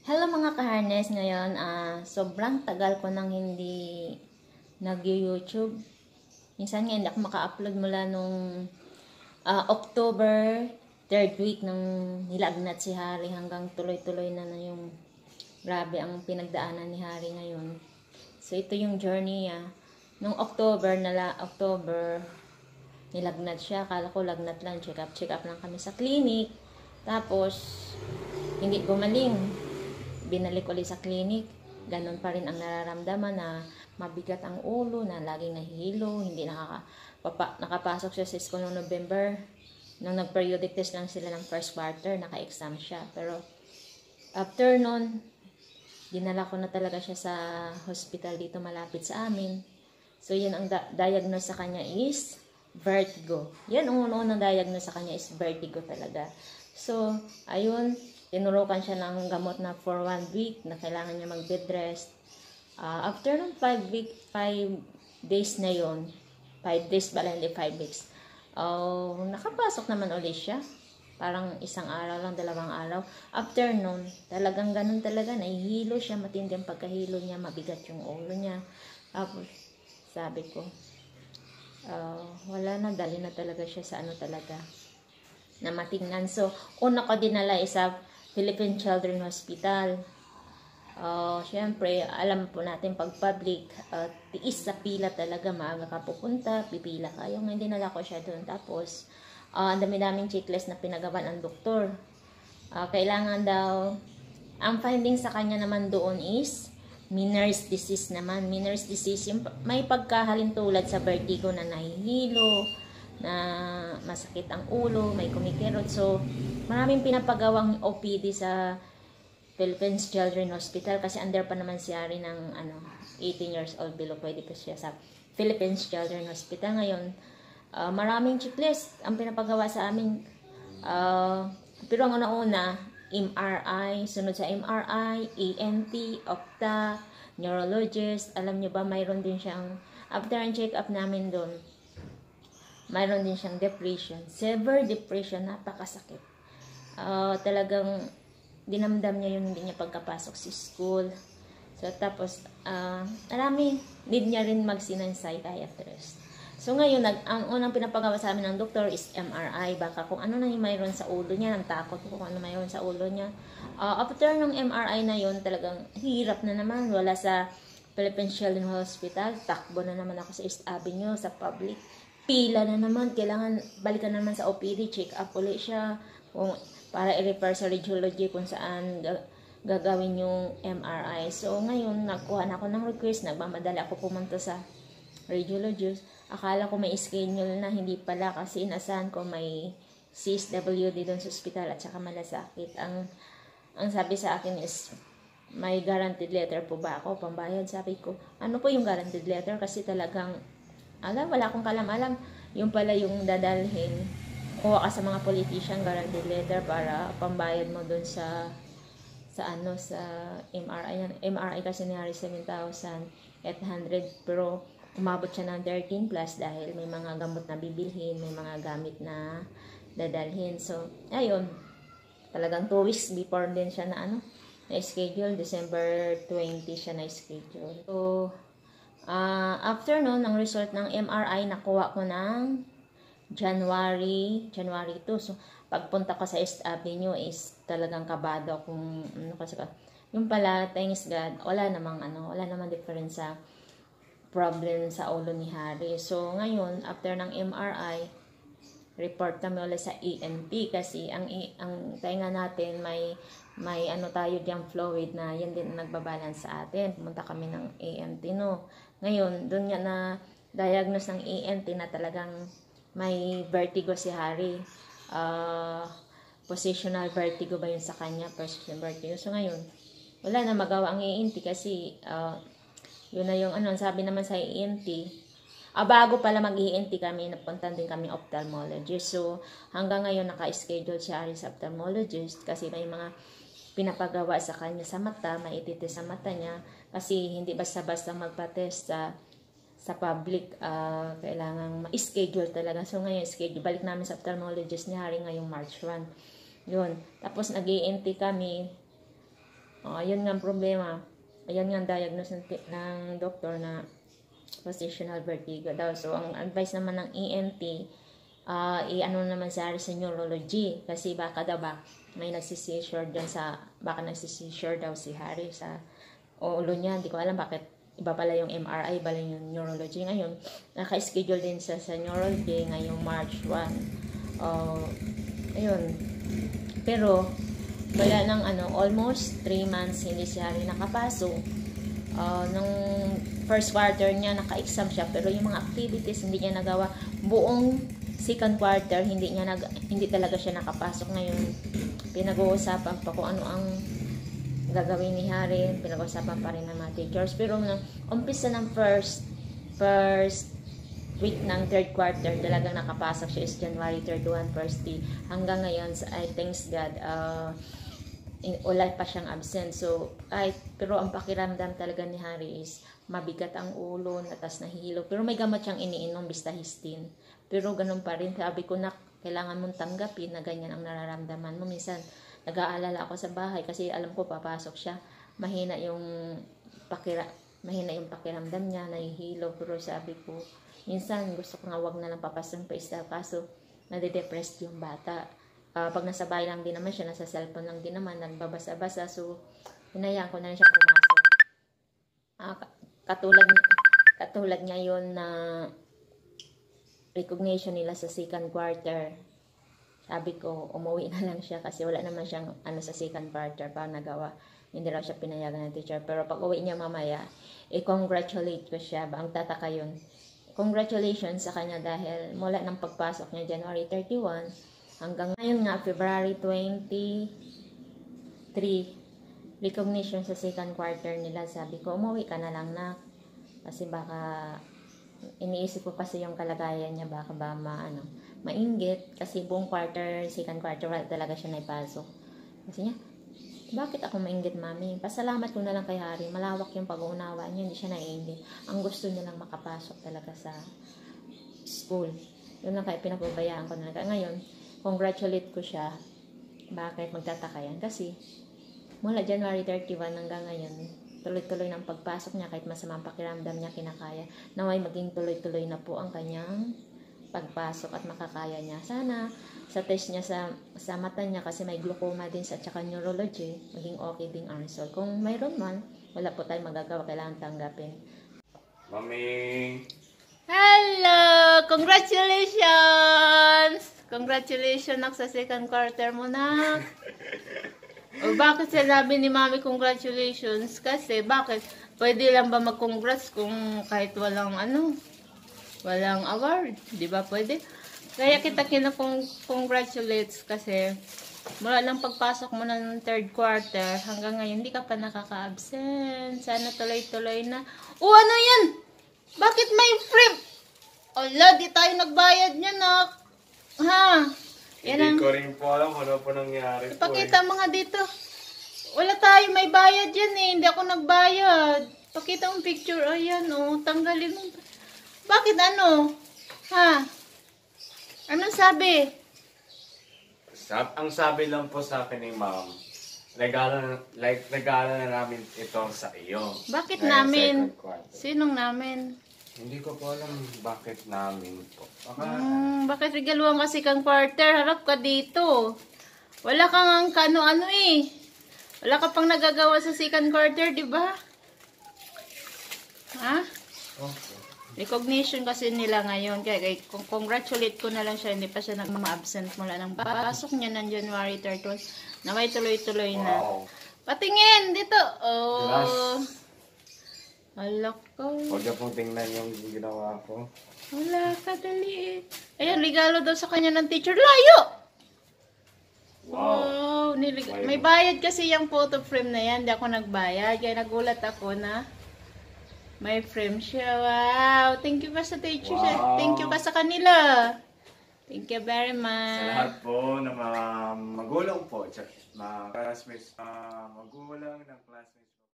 Hello mga ka-harness, ngayon sobrang tagal ko nang hindi nag-YouTube. Minsan nga hindi ako maka-upload mula nung October 3rd week nang nilagnat si Harry hanggang tuloy-tuloy na yung grabe ang pinagdaanan ni Harry ngayon. So ito yung journey niya. Nung October nilagnat siya. Akala ko lagnat lang, check up lang kami sa clinic. Tapos hindi gumaling. Binalik ulit sa clinic, ganun pa rin ang nararamdaman na mabigat ang ulo, na laging nahihilo, hindi nakapasok siya sa school noong November. Nung nag-periodic test lang sila ng first quarter, naka-exam siya. Pero after nun, dinala ko na talaga siya sa hospital dito malapit sa amin. So yun ang diagnose sa kanya is vertigo. Yan ang unang diagnose sa kanya is vertigo talaga. So, ayun, tinurukan siya ng gamot na for 1 week na kailangan niya mag-bed rest. After ng 5 days na yon, 5 days bala, hindi 5 weeks, nakapasok naman ulit siya. Parang isang araw lang, 2 araw. After nun, talagang ganun talaga, nahihilo siya, matindi ang pagkahilo niya, mabigat yung ulo niya. Tapos, sabi ko, wala na, dali na talaga siya sa talaga, na matingnan. So, una ko dinala sa Philippine Children's Hospital. Siyempre, alam po natin pag public, tiis sa pila talaga, maaga ka pupunta, pipila ka. Yung hindi nala ko siya doon. Tapos, ang dami-daming checklist na pinagawan ng doktor. Kailangan daw, ang finding sa kanya naman doon is Meniere's disease naman. Meniere's disease, yung may pagkahalintulad sa vertigo na nahihilo, na masakit ang ulo, may kumikirot. So, maraming pinapagawang OPD sa Philippines Children's Hospital kasi under pa naman si Ari ng 18 years old below, pwede pa siya sa Philippines Children's Hospital. Ngayon, maraming checklist ang pinapagawa sa amin. Pero ang una-una, MRI, sunod sa MRI, ENT, Opta, neurologist. Alam nyo ba, mayroon din siyang, after ang check-up namin doon, mayroon din siyang depression, severe depression, napakasakit. Talagang dinamdam niya yung hindi niya pagkapasok sa school. So tapos, need niya rin magsinan psychiatrist. So ngayon, ang unang pinapagawa sa amin ng doktor is MRI. Baka kung ano na yung mayroon sa ulo niya, nang takot ko kung ano mayroon sa ulo niya. After ng MRI na yun, talagang hirap na naman. Wala sa Philippine Children's Hospital. Takbo na naman ako sa East Avenue, sa public. Pila na naman. Kailangan balikan naman sa OPD. Check up ulit siya. Para i-refer sa radiology kung saan gagawin yung MRI. So ngayon, nakuha na ako ng request. Nagmamadali ako pumunta sa radiologist. Akala ko may schedule na, hindi pala kasi inasahan ko may CSWD doon sa hospital at saka malasakit. Ang sabi sa akin is, may guaranteed letter po ba ako pambayad? Sabi ko, ano po yung guaranteed letter? Kasi talagang, wala akong kalam-alam. Yung pala yung dadalhin, kuha ka sa mga politician, guaranteed letter para pambayad mo doon sa MRI. MRI kasi ni Harry 7,800, pero umabot siya ng 13 plus dahil may mga gamot na bibilhin, may mga gamit na dadalhin. So, ayun, talagang 2 weeks before din siya na-schedule. December 20 siya na-schedule. So, after nun, ang result ng MRI, nakuha ko ng January 2. So, pagpunta ko sa East Avenue is talagang kabado kung kasi yung pala, thanks God, wala namang difference sa problem sa ulo ni Harry. So, ngayon, after ng MRI, report kami ulit sa ENT kasi ang tainga natin may tayo diyang fluid na yan din ang nagbabalance sa atin. Pumunta kami ng ENT, no. Ngayon, doon nga na diagnose ng ENT na talagang may vertigo si Harry. Positional vertigo ba yun sa kanya? Positional vertigo. So, ngayon, wala na magawa ang ENT kasi yun na yung sabi naman sa ENT. Bago pala mag-ENT kami, napuntan din kami ophthalmologist. So, hanggang ngayon naka-schedule siya sa ophthalmologist kasi may mga pinapagawa sa kanya sa mata, may ititest sa mata niya. Kasi hindi basta-basta magpa-test sa public, kailangan ma-schedule talaga. So, ngayon, balik namin sa ophthalmologist ni Harry ngayong March 1. Yun. Tapos, nag-ENT kami. Ayun nga ang problema. Ayun nga ang diagnose ng doktor na positional vertigo daw. So, ang advice naman ng ENT, i-ano naman sa neurology. Kasi baka daw may nagsisisure dyan baka nagsisisure daw si Harry sa ulo niya. Hindi ko alam bakit iba pala yung MRI, bala yung neurology. Ngayon, naka-schedule din sa neurology ngayong March 1. Ayun. Pero, wala ng almost 3 months hindi si Harry nakapasok. Nung first quarter niya, naka-exam siya, pero yung mga activities hindi niya nagawa. Buong second quarter, hindi talaga siya nakapasok. Ngayon, pinag-uusapan pa kung ano ang gagawin ni Harry, pinag-uusapan pa rin ng mga teachers. Pero umpisa ng first week ng third quarter, talagang nakapasok siya is January 31, first day. Hanggang ngayon, I thanks God, wala pa siyang absent. So, pero ang pakiramdam talaga ni Harry is mabigat ang ulo, natas nahihilo. Pero may gamot siyang iniinom, Bistahistin. Pero ganun pa rin, sabi ko na kailangan mong tanggapin na ganyan ang nararamdaman mo. Minsan, nag-aalala ako sa bahay kasi alam ko papasok siya. Mahina yung pakiramdam niya, nahihilo. Pero sabi ko, minsan gusto ko nga wag na lang papasok pa isa. Kaso, nade-depressed yung bata. Pag nasa bahay lang din naman siya, nasa cellphone lang din naman, nagbabasa-basa. So, hinayaan ko na rin siya pumasok. Katulad niya yun na recognition nila sa second quarter. Sabi ko, umuwi na lang siya kasi wala naman siyang sa second quarter pa nagawa. Hindi raw siya pinayagan ng teacher. Pero pag uwi niya mamaya, i-congratulate ko siya. Ang tataka yun. Congratulations sa kanya dahil mula ng pagpasok niya January 31, hanggang ngayon nga, February 23, recognition sa second quarter nila. Sabi ko, umuwi ka na lang na. Kasi baka, iniisip ko kasi yung kalagayan niya, baka ba mainggit. Kasi buong second quarter, wala talaga siya naipasok. Kasi niya, bakit ako mainggit, mami? Pasalamat ko na lang kay Harry. Malawak yung pag-uunawa niya, hindi siya naiinggit. Ang gusto niya lang makapasok talaga sa school. Yun lang kaya pinapabayaan ko na lang. Ngayon, congratulate ko siya. Bakit magtataka yan? Kasi mula January 31 hanggang ngayon, tuloy-tuloy ng pagpasok niya kahit masamang pakiramdam niya kinakaya. Naway maging tuloy-tuloy na po ang kanyang pagpasok at makakaya niya. Sana sa test niya sa mata niya kasi may glaucoma din sa tsaka neurology, maging okay din ang result. Kung mayroon man, wala po tayong magagawa. Kailangan tanggapin. Mami! Hello! Congratulations! Congratulations nak sa second quarter mo na. O bakit sinabi ni Mami congratulations? Kasi bakit? Pwede lang ba mag-congrats kung kahit walang walang award? Di ba pwede? Kaya kita congratulates kasi mula lang pagpasok mo ng third quarter hanggang ngayon hindi ka pa nakaka-absent. Sana tuloy-tuloy na. O ano yan? Bakit may frame? Ala, di tayo nagbayad niya nak. Ha? Hindi ko rin po alam kung ano po nangyari Ipakita mo nga dito. Wala tayo may bayad yan eh. Hindi ako nagbayad. Pakita mo picture. Ayan tanggalin mo. Bakit Ha? Anong sabi? Ang sabi lang po sa akin ni ma'am, regalo na namin ito sa iyo. Bakit Ngayon, namin? second quarter. Sinong namin? Hindi ko po alam bakit namin po. Baka, Bakit regaluhan ka second quarter? Harap ka dito. Wala kang kano-ano eh. Wala ka pang nagagawa sa second quarter, di ba? Ha? okay. Recognition kasi nila ngayon. Kaya congratulate ko na lang siya. Hindi pa siya nag-absent mula ng pasok niya ng January 31. Naway tuloy-tuloy na. Wow. Patingin dito. Oh. Glass. Alak ko. Huwag na pong tingnan yung ginawa ko. Wala ka, dali. Ayan, regalo daw sa kanya ng teacher. Layo! Wow. May bayad kasi yung photo frame na yan. Hindi ako nagbayad. Kaya nagulat ako na may frame siya. Wow! Thank you pa sa teacher. Wow. Thank you ka sa kanila. Thank you very much. Sa lahat po ng mga magulang po, mga classmates, magulang ng classmates.